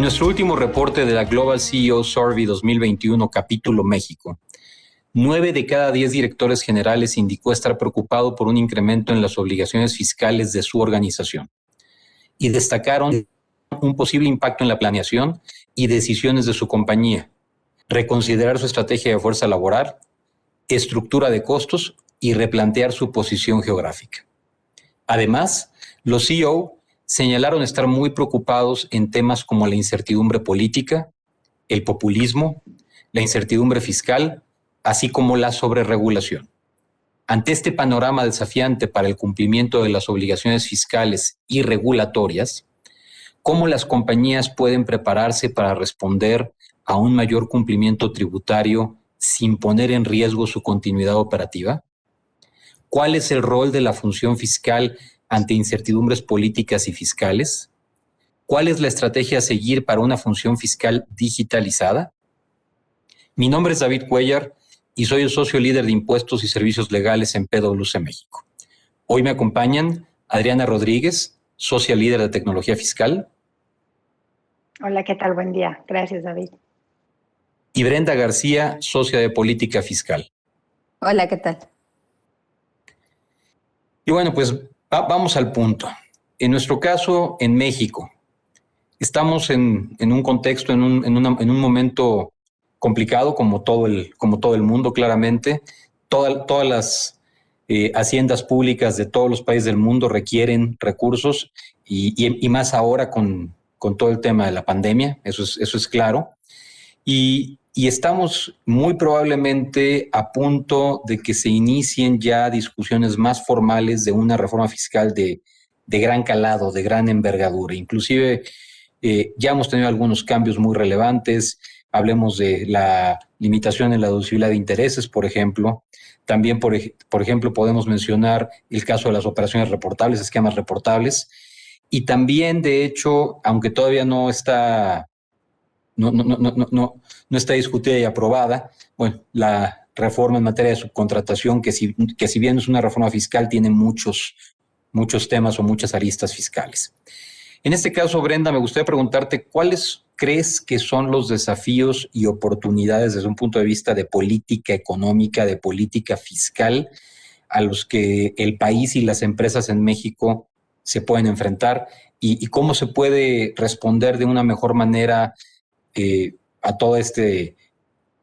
nuestro último reporte de la Global CEO Survey 2021, capítulo México, 9 de cada 10 directores generales indicó estar preocupado por un incremento en las obligaciones fiscales de su organización y destacaron un posible impacto en la planeación y decisiones de su compañía, reconsiderar su estrategia de fuerza laboral, estructura de costos y replantear su posición geográfica. Además, los CEO señalaron estar muy preocupados en temas como la incertidumbre política, el populismo, la incertidumbre fiscal, así como la sobreregulación. Ante este panorama desafiante para el cumplimiento de las obligaciones fiscales y regulatorias, ¿cómo las compañías pueden prepararse para responder a un mayor cumplimiento tributario sin poner en riesgo su continuidad operativa? ¿Cuál es el rol de la función fiscal ante incertidumbres políticas y fiscales? ¿Cuál es la estrategia a seguir para una función fiscal digitalizada? Mi nombre es David Cuellar y soy el socio líder de impuestos y servicios legales en PwC México. Hoy me acompañan Adriana Rodríguez, socia líder de tecnología fiscal. Hola, ¿qué tal? Buen día. Gracias, David. Y Brenda García, socia de política fiscal. Hola, ¿qué tal? Y bueno, pues vamos al punto. En nuestro caso, en México, estamos en un contexto, en un momento complicado, como todo el mundo, claramente. Todas las haciendas públicas de todos los países del mundo requieren recursos y más ahora con todo el tema de la pandemia, eso es claro. Y estamos muy probablemente a punto de que se inicien ya discusiones más formales de una reforma fiscal de gran calado, de gran envergadura. Inclusive ya hemos tenido algunos cambios muy relevantes. Hablemos de la limitación en la deducibilidad de intereses, por ejemplo. También, por ejemplo, podemos mencionar el caso de las operaciones reportables, esquemas reportables. Y también, de hecho, aunque todavía no está discutida y aprobada, bueno, la reforma en materia de subcontratación, que si bien es una reforma fiscal, tiene muchos temas o muchas aristas fiscales. En este caso, Brenda, me gustaría preguntarte, ¿cuáles crees que son los desafíos y oportunidades desde un punto de vista de política económica, de política fiscal, a los que el país y las empresas en México se pueden enfrentar y cómo se puede responder de una mejor manera a todo este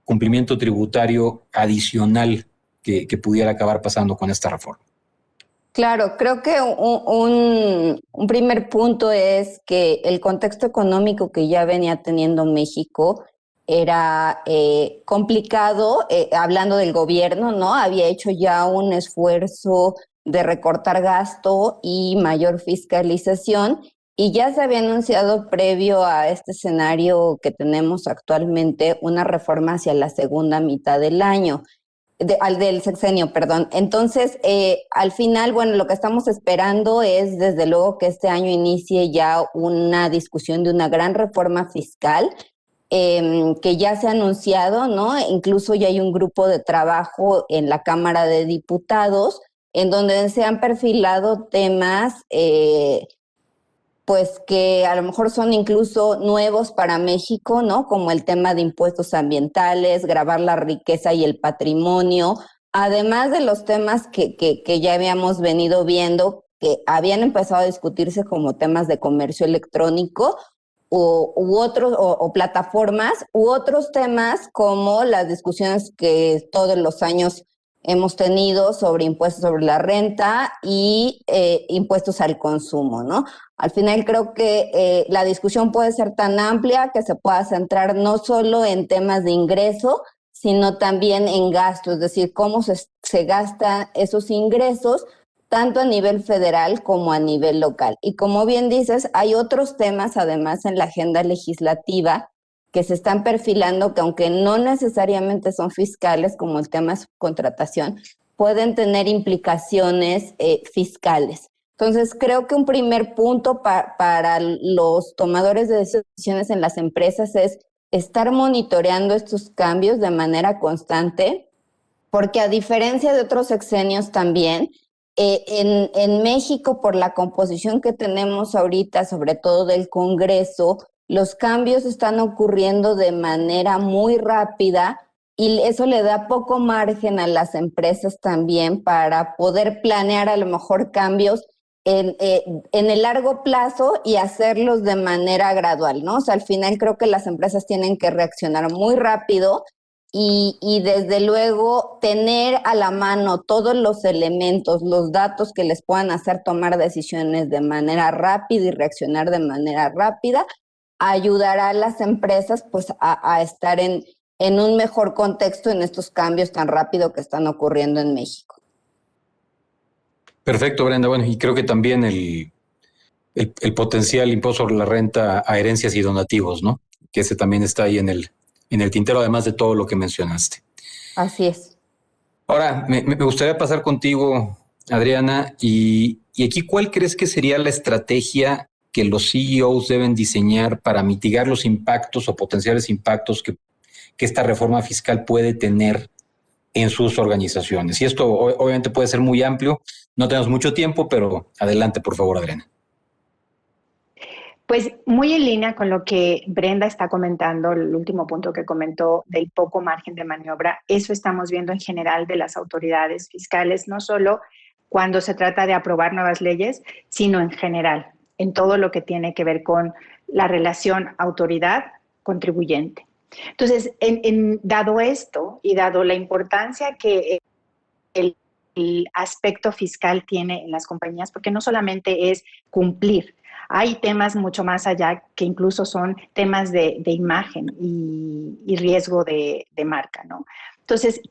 cumplimiento tributario adicional que pudiera acabar pasando con esta reforma? Claro, creo que un primer punto es que el contexto económico que ya venía teniendo México era complicado, hablando del gobierno, ¿no? Había hecho ya un esfuerzo de recortar gasto y mayor fiscalización, y ya se había anunciado previo a este escenario que tenemos actualmente una reforma hacia la segunda mitad del año. Del sexenio, perdón. Entonces, al final, bueno, lo que estamos esperando es, desde luego, que este año inicie ya una discusión de una gran reforma fiscal que ya se ha anunciado, ¿no? Incluso ya hay un grupo de trabajo en la Cámara de Diputados en donde se han perfilado temas pues que a lo mejor son incluso nuevos para México, ¿no? Como el tema de impuestos ambientales, gravar la riqueza y el patrimonio, además de los temas que ya habíamos venido viendo, que habían empezado a discutirse como temas de comercio electrónico u otros, o plataformas, u otros temas como las discusiones que todos los años hemos tenido sobre impuestos sobre la renta y impuestos al consumo, ¿no? Al final creo que la discusión puede ser tan amplia que se pueda centrar no solo en temas de ingreso, sino también en gasto, es decir, cómo se gastan esos ingresos, tanto a nivel federal como a nivel local. Y como bien dices, hay otros temas además en la agenda legislativa que se están perfilando, que aunque no necesariamente son fiscales, como el tema de subcontratación, pueden tener implicaciones fiscales. Entonces, creo que un primer punto para los tomadores de decisiones en las empresas es estar monitoreando estos cambios de manera constante, porque a diferencia de otros sexenios también, en México, por la composición que tenemos ahorita, sobre todo del Congreso, Los cambios están ocurriendo de manera muy rápida y eso le da poco margen a las empresas también para poder planear a lo mejor cambios en el largo plazo y hacerlos de manera gradual, ¿no? O sea, al final creo que las empresas tienen que reaccionar muy rápido y desde luego tener a la mano todos los elementos, los datos que les puedan hacer tomar decisiones de manera rápida y reaccionar de manera rápida, ayudará a las empresas pues a estar en un mejor contexto en estos cambios tan rápido que están ocurriendo en México. Perfecto, Brenda. Bueno, y creo que también el potencial impuesto sobre la renta a herencias y donativos, ¿no? Que ese también está ahí en el tintero, además de todo lo que mencionaste. Así es. Ahora, me gustaría pasar contigo, Adriana, y aquí, ¿cuál crees que sería la estrategia que los CEOs deben diseñar para mitigar los impactos o potenciales impactos que esta reforma fiscal puede tener en sus organizaciones? Y esto obviamente puede ser muy amplio, no tenemos mucho tiempo, pero adelante, por favor, Adriana. Pues muy en línea con lo que Brenda está comentando, el último punto que comentó del poco margen de maniobra, eso estamos viendo en general de las autoridades fiscales, no solo cuando se trata de aprobar nuevas leyes, sino en general, en todo lo que tiene que ver con la relación autoridad-contribuyente. Entonces, dado esto y dado la importancia que el aspecto fiscal tiene en las compañías, porque no solamente es cumplir, hay temas mucho más allá que incluso son temas de imagen y riesgo de marca, ¿no? Entonces,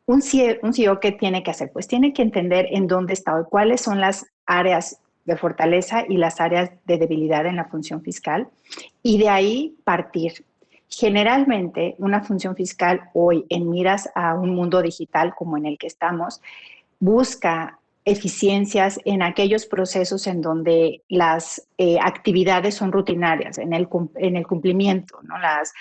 un CEO, ¿qué tiene que hacer? Pues tiene que entender en dónde está hoy, cuáles son las áreas de fortaleza y las áreas de debilidad en la función fiscal y de ahí partir. Generalmente, una función fiscal hoy en miras a un mundo digital como en el que estamos, busca eficiencias en aquellos procesos en donde las actividades son rutinarias, en el cumplimiento, ¿no? Las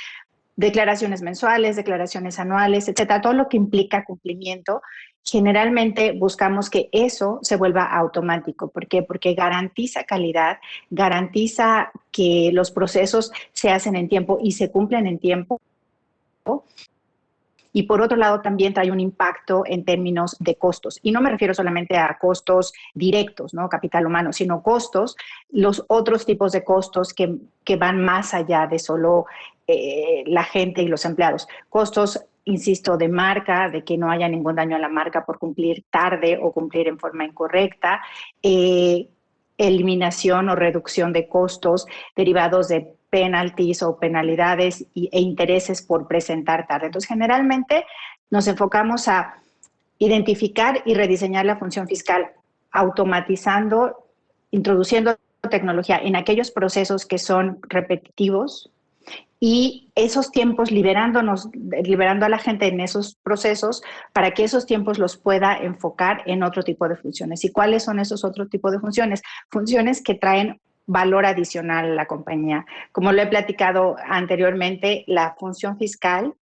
declaraciones mensuales, declaraciones anuales, etcétera, todo lo que implica cumplimiento. Generalmente buscamos que eso se vuelva automático. ¿Por qué? Porque garantiza calidad, garantiza que los procesos se hacen en tiempo y se cumplen en tiempo. Y por otro lado también trae un impacto en términos de costos. Y no me refiero solamente a costos directos, ¿no? Capital humano, sino costos, los otros tipos de costos que van más allá de solo la gente y los empleados. Costos, insisto, de marca, de que no haya ningún daño a la marca por cumplir tarde o cumplir en forma incorrecta, eliminación o reducción de costos derivados de penalties o penalidades e intereses por presentar tarde. Entonces, generalmente nos enfocamos a identificar y rediseñar la función fiscal, automatizando, introduciendo tecnología en aquellos procesos que son repetitivos y esos tiempos liberando a la gente en esos procesos para que esos tiempos los pueda enfocar en otro tipo de funciones. ¿Y cuáles son esos otros tipos de funciones? Funciones que traen valor adicional a la compañía. Como lo he platicado anteriormente, la función fiscal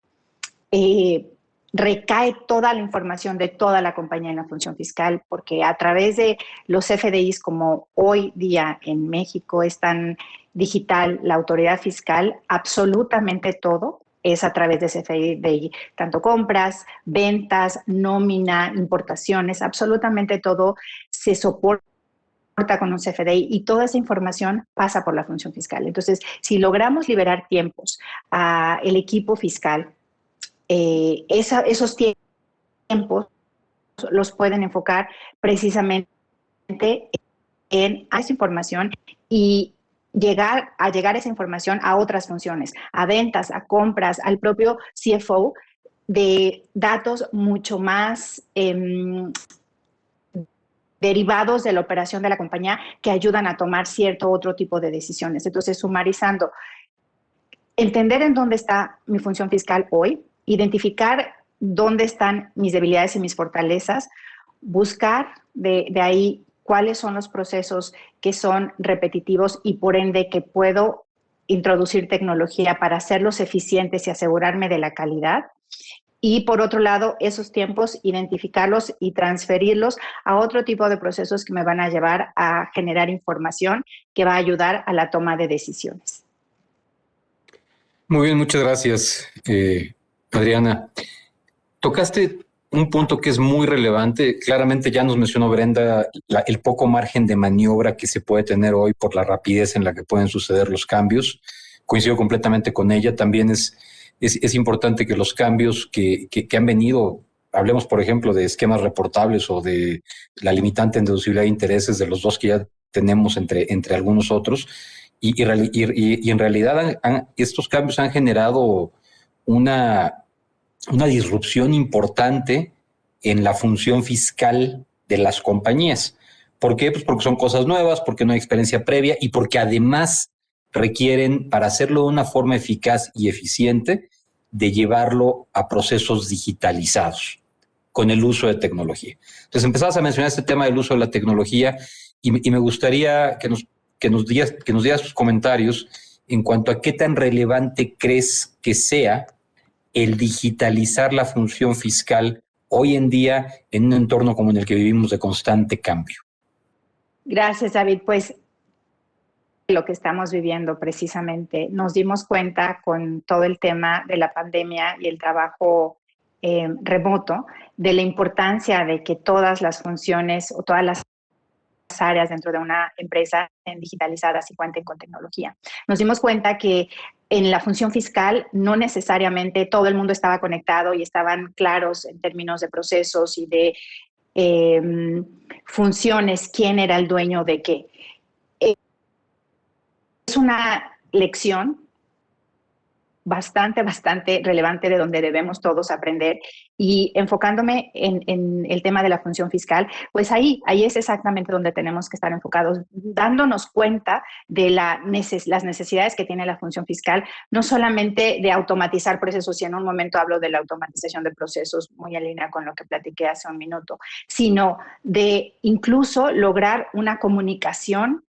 recae toda la información de toda la compañía en la función fiscal, porque a través de los FDIs, como hoy día en México es tan digital la autoridad fiscal, absolutamente todo es a través de ese FDI, tanto compras, ventas, nómina, importaciones, absolutamente todo se soporta con un CFDI y toda esa información pasa por la función fiscal. Entonces, si logramos liberar tiempos al equipo fiscal, esos tiempos los pueden enfocar precisamente en esa información y llegar esa información a otras funciones, a ventas, a compras, al propio CFO, de datos mucho más derivados de la operación de la compañía que ayudan a tomar cierto otro tipo de decisiones. Entonces, sumarizando, entender en dónde está mi función fiscal hoy, identificar dónde están mis debilidades y mis fortalezas, buscar de ahí cuáles son los procesos que son repetitivos y por ende que puedo introducir tecnología para hacerlos eficientes y asegurarme de la calidad. Y por otro lado, esos tiempos, identificarlos y transferirlos a otro tipo de procesos que me van a llevar a generar información que va a ayudar a la toma de decisiones. Muy bien, muchas gracias, Adriana. Tocaste un punto que es muy relevante. Claramente ya nos mencionó Brenda el poco margen de maniobra que se puede tener hoy por la rapidez en la que pueden suceder los cambios. Coincido completamente con ella. También es importante que los cambios que han venido, hablemos por ejemplo de esquemas reportables o de la limitante en deducibilidad de intereses de los dos que ya tenemos entre algunos otros, y en realidad estos cambios han generado una disrupción importante en la función fiscal de las compañías. ¿Por qué? Pues porque son cosas nuevas, porque no hay experiencia previa y porque además requieren, para hacerlo de una forma eficaz y eficiente, de llevarlo a procesos digitalizados con el uso de tecnología. Entonces empezabas a mencionar este tema del uso de la tecnología y me gustaría que nos dieras tus comentarios en cuanto a qué tan relevante crees que sea el digitalizar la función fiscal hoy en día en un entorno como en el que vivimos de constante cambio. Gracias, David. Pues lo que estamos viviendo precisamente, nos dimos cuenta con todo el tema de la pandemia y el trabajo remoto, de la importancia de que todas las funciones o todas las áreas dentro de una empresa estén digitalizadas y cuenten con tecnología. Nos dimos cuenta que en la función fiscal no necesariamente todo el mundo estaba conectado y estaban claros en términos de procesos y de funciones, quién era el dueño de qué. Es una lección bastante relevante de donde debemos todos aprender, y enfocándome en el tema de la función fiscal, pues ahí es exactamente donde tenemos que estar enfocados, dándonos cuenta de las necesidades que tiene la función fiscal, no solamente de automatizar procesos, y en un momento hablo de la automatización de procesos muy en línea con lo que platiqué hace un minuto, sino de incluso lograr una comunicación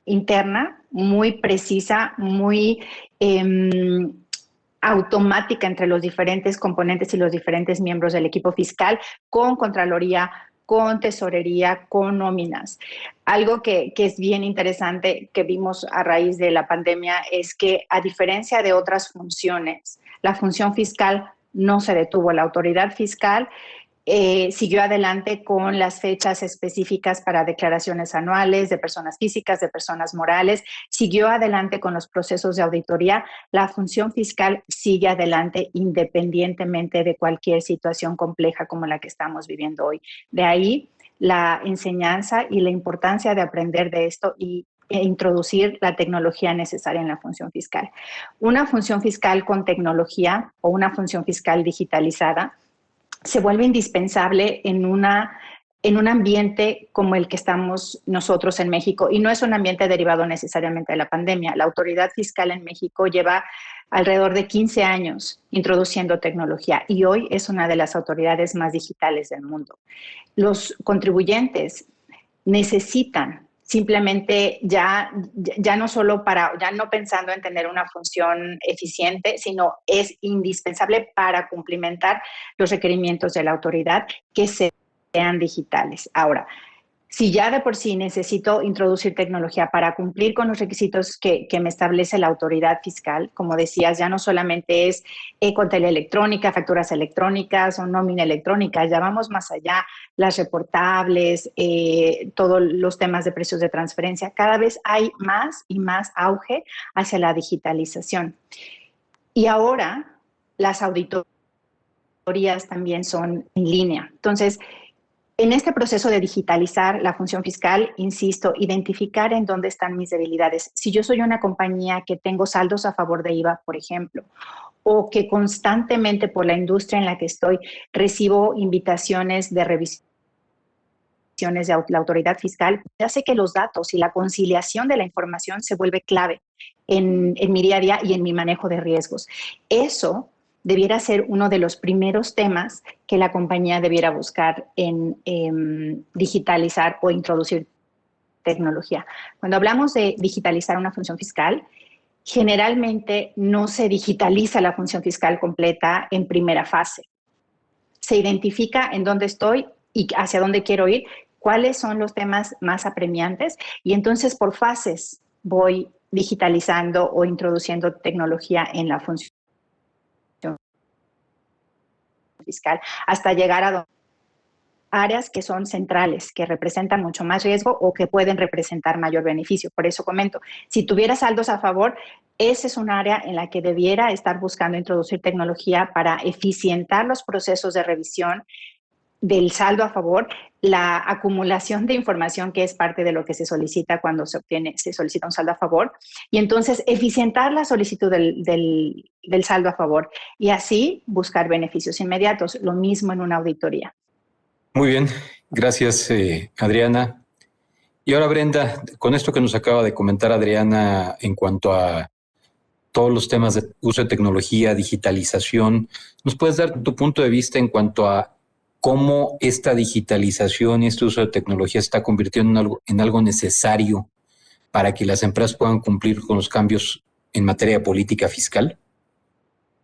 interna muy precisa, muy automática entre los diferentes componentes y los diferentes miembros del equipo fiscal, con Contraloría, con Tesorería, con nóminas. Algo que es bien interesante que vimos a raíz de la pandemia es que, a diferencia de otras funciones, la función fiscal no se detuvo. La autoridad fiscal siguió adelante con las fechas específicas para declaraciones anuales de personas físicas, de personas morales, siguió adelante con los procesos de auditoría. La función fiscal sigue adelante independientemente de cualquier situación compleja como la que estamos viviendo hoy. De ahí la enseñanza y la importancia de aprender de esto e introducir la tecnología necesaria en la función fiscal. Una función fiscal con tecnología o una función fiscal digitalizada se vuelve indispensable en un ambiente como el que estamos nosotros en México, y no es un ambiente derivado necesariamente de la pandemia. La autoridad fiscal en México lleva alrededor de 15 años introduciendo tecnología y hoy es una de las autoridades más digitales del mundo. Los contribuyentes necesitan simplemente ya no solo ya no pensando en tener una función eficiente, sino es indispensable para cumplimentar los requerimientos de la autoridad que sean digitales. Ahora, si ya de por sí necesito introducir tecnología para cumplir con los requisitos que me establece la autoridad fiscal, como decías, ya no solamente es contabilidad electrónica, facturas electrónicas o nómina electrónica, ya vamos más allá, las reportables, todos los temas de precios de transferencia, cada vez hay más y más auge hacia la digitalización. Y ahora las auditorías también son en línea. Entonces, en este proceso de digitalizar la función fiscal, insisto, identificar en dónde están mis debilidades. Si yo soy una compañía que tengo saldos a favor de IVA, por ejemplo, o que constantemente por la industria en la que estoy recibo invitaciones de revisiones de la autoridad fiscal, ya sé que los datos y la conciliación de la información se vuelve clave en mi día a día y en mi manejo de riesgos. Eso debiera ser uno de los primeros temas que la compañía debiera buscar en digitalizar o introducir tecnología. Cuando hablamos de digitalizar una función fiscal, generalmente no se digitaliza la función fiscal completa en primera fase. Se identifica en dónde estoy y hacia dónde quiero ir, cuáles son los temas más apremiantes, y entonces por fases voy digitalizando o introduciendo tecnología en la función fiscal, hasta llegar a áreas que son centrales, que representan mucho más riesgo o que pueden representar mayor beneficio. Por eso comento, si tuviera saldos a favor, ese es un área en la que debiera estar buscando introducir tecnología para eficientar los procesos de revisión del saldo a favor, la acumulación de información que es parte de lo que se solicita cuando se solicita un saldo a favor, y entonces eficientar la solicitud del saldo a favor y así buscar beneficios inmediatos, lo mismo en una auditoría. Muy bien, gracias Adriana. Y ahora Brenda, con esto que nos acaba de comentar Adriana en cuanto a todos los temas de uso de tecnología, digitalización, ¿nos puedes dar tu punto de vista en cuanto a cómo esta digitalización y este uso de tecnología se está convirtiendo en algo necesario para que las empresas puedan cumplir con los cambios en materia de política fiscal?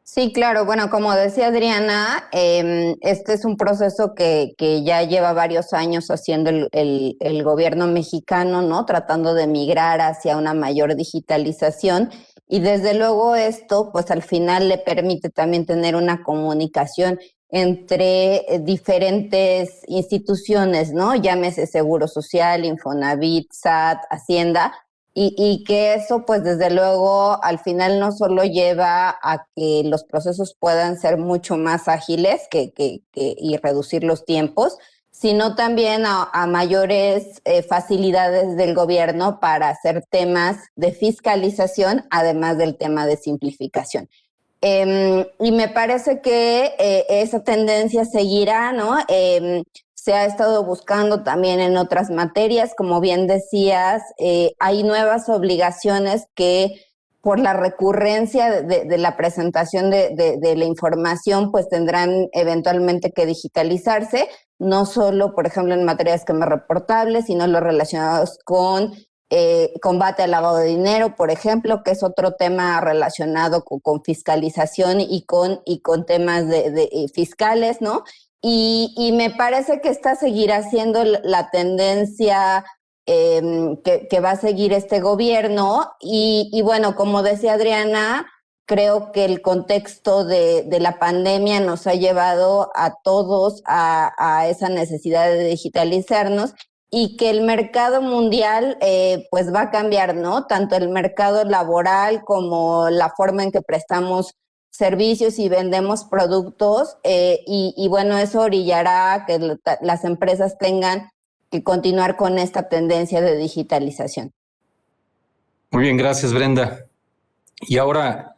Sí, claro. Bueno, como decía Adriana, este es un proceso que ya lleva varios años haciendo el gobierno mexicano, ¿no? Tratando de migrar hacia una mayor digitalización. Y desde luego esto, pues al final le permite también tener una comunicación entre diferentes instituciones, ¿no? Llámese Seguro Social, Infonavit, SAT, Hacienda, y que eso, pues desde luego, al final no solo lleva a que los procesos puedan ser mucho más ágiles y reducir los tiempos, sino también a mayores facilidades del gobierno para hacer temas de fiscalización, además del tema de simplificación. Y me parece que esa tendencia seguirá, ¿no? Se ha estado buscando también en otras materias, como bien decías, hay nuevas obligaciones que por la recurrencia de la presentación de la información, pues tendrán eventualmente que digitalizarse, no solo, por ejemplo, en materias como reportables, sino los relacionados con combate al lavado de dinero, por ejemplo, que es otro tema relacionado con fiscalización y con temas de fiscales, ¿no? Y me parece que esta seguirá siendo la tendencia que va a seguir este gobierno. Y bueno, como decía Adriana, creo que el contexto de la pandemia nos ha llevado a todos a esa necesidad de digitalizarnos y que el mercado mundial pues va a cambiar, ¿no? Tanto el mercado laboral como la forma en que prestamos servicios y vendemos productos y bueno, eso orillará a que las empresas tengan que continuar con esta tendencia de digitalización. Muy bien, gracias Brenda. Y ahora,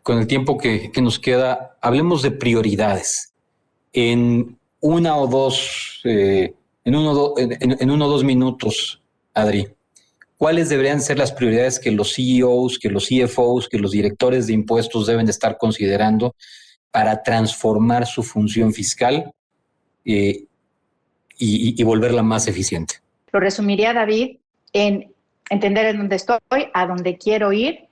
con el tiempo que nos queda, hablemos de prioridades. En una o dos, en uno o dos minutos, Adri, ¿cuáles deberían ser las prioridades que los CEOs, que los CFOs, que los directores de impuestos deben de estar considerando para transformar su función fiscal y volverla más eficiente? Lo resumiría, David, en entender en dónde estoy, a dónde quiero ir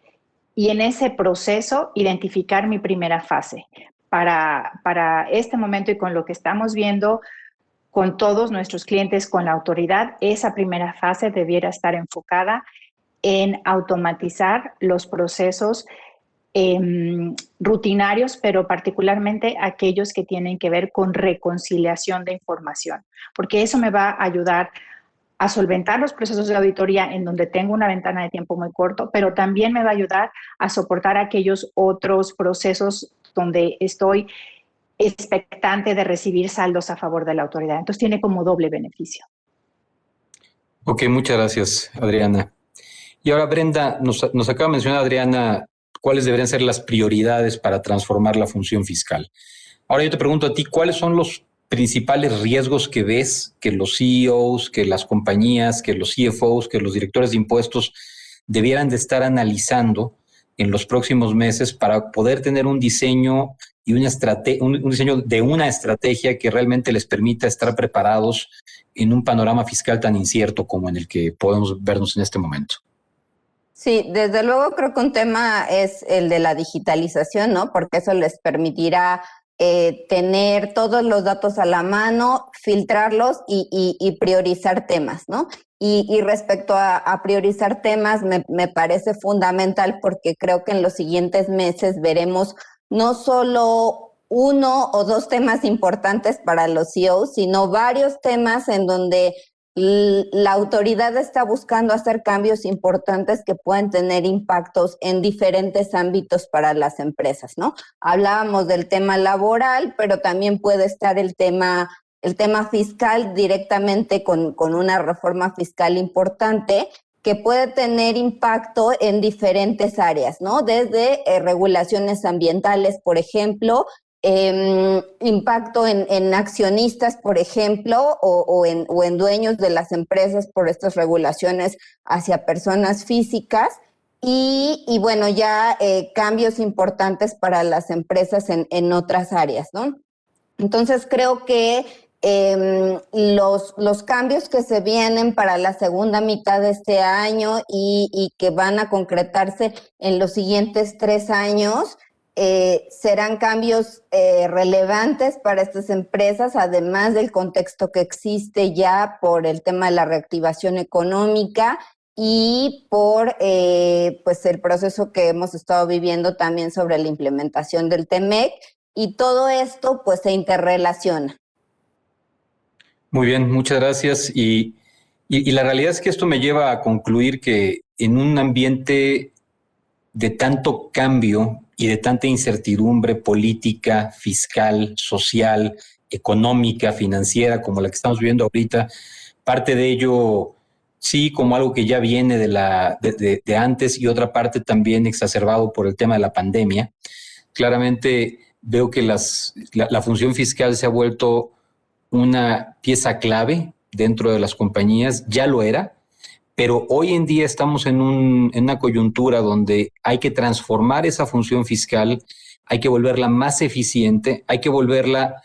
y en ese proceso identificar mi primera fase. Para este momento y con lo que estamos viendo con todos nuestros clientes, con la autoridad, esa primera fase debiera estar enfocada en automatizar los procesos rutinarios, pero particularmente aquellos que tienen que ver con reconciliación de información, porque eso me va a ayudar a solventar los procesos de auditoría en donde tengo una ventana de tiempo muy corto, pero también me va a ayudar a soportar aquellos otros procesos donde estoy expectante de recibir saldos a favor de la autoridad. Entonces tiene como doble beneficio. Ok, muchas gracias, Adriana. Y ahora, Brenda, nos acaba de mencionar, Adriana, cuáles deberían ser las prioridades para transformar la función fiscal. Ahora yo te pregunto a ti, ¿cuáles son los principales riesgos que ves que los CEOs, que las compañías, que los CFOs, que los directores de impuestos debieran de estar analizando en los próximos meses para poder tener un diseño y un diseño de una estrategia que realmente les permita estar preparados en un panorama fiscal tan incierto como en el que podemos vernos en este momento? Sí, desde luego creo que un tema es el de la digitalización, ¿no? Porque eso les permitirá tener todos los datos a la mano, filtrarlos y priorizar temas, ¿no? Y respecto a priorizar temas, me parece fundamental porque creo que en los siguientes meses veremos no solo 1 o 2 temas importantes para los CEOs, sino varios temas en donde la autoridad está buscando hacer cambios importantes que pueden tener impactos en diferentes ámbitos para las empresas, ¿no? Hablábamos del tema laboral, pero también puede estar el tema fiscal directamente con una reforma fiscal importante que puede tener impacto en diferentes áreas, ¿no? Desde regulaciones ambientales, por ejemplo, impacto en accionistas, por ejemplo, o en dueños de las empresas por estas regulaciones hacia personas físicas y bueno, ya cambios importantes para las empresas en otras áreas, ¿no? Entonces creo que los cambios que se vienen para la segunda mitad de este año y que van a concretarse en los siguientes 3 años serán cambios relevantes para estas empresas, además del contexto que existe ya por el tema de la reactivación económica y por pues el proceso que hemos estado viviendo también sobre la implementación del TEMEC, y todo esto pues se interrelaciona. Muy bien, muchas gracias. Y la realidad es que esto me lleva a concluir que en un ambiente de tanto cambio y de tanta incertidumbre política, fiscal, social, económica, financiera, como la que estamos viviendo ahorita, parte de ello sí como algo que ya viene de antes y otra parte también exacerbado por el tema de la pandemia. Claramente veo que la función fiscal se ha vuelto una pieza clave dentro de las compañías, ya lo era, pero hoy en día estamos en una coyuntura donde hay que transformar esa función fiscal, hay que volverla más eficiente, hay que volverla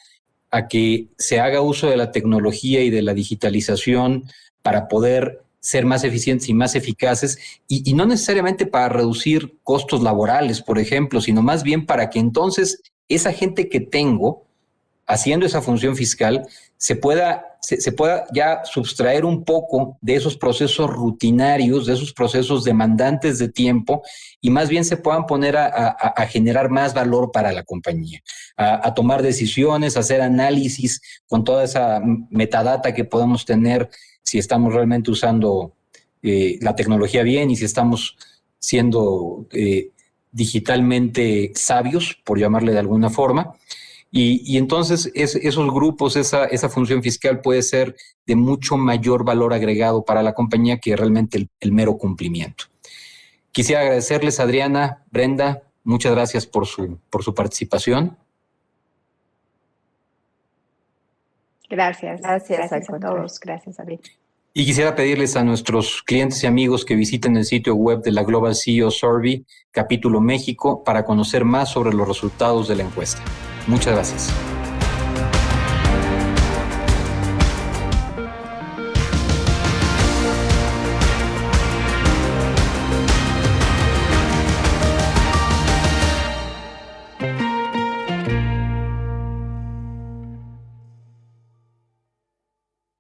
a que se haga uso de la tecnología y de la digitalización para poder ser más eficientes y más eficaces, y no necesariamente para reducir costos laborales, por ejemplo, sino más bien para que entonces esa gente que tengo haciendo esa función fiscal se pueda ya sustraer un poco de esos procesos rutinarios, de esos procesos demandantes de tiempo, y más bien se puedan poner a generar más valor para la compañía, a tomar decisiones, a hacer análisis con toda esa metadata que podemos tener si estamos realmente usando la tecnología bien y si estamos siendo digitalmente sabios, por llamarle de alguna forma. Y entonces esos grupos, esa función fiscal puede ser de mucho mayor valor agregado para la compañía que realmente el mero cumplimiento. Quisiera agradecerles, Adriana, Brenda, muchas gracias por su participación. Gracias a todos. Gracias, Adriana. Y quisiera pedirles a nuestros clientes y amigos que visiten el sitio web de la Global CEO Survey, capítulo México, para conocer más sobre los resultados de la encuesta. Muchas gracias.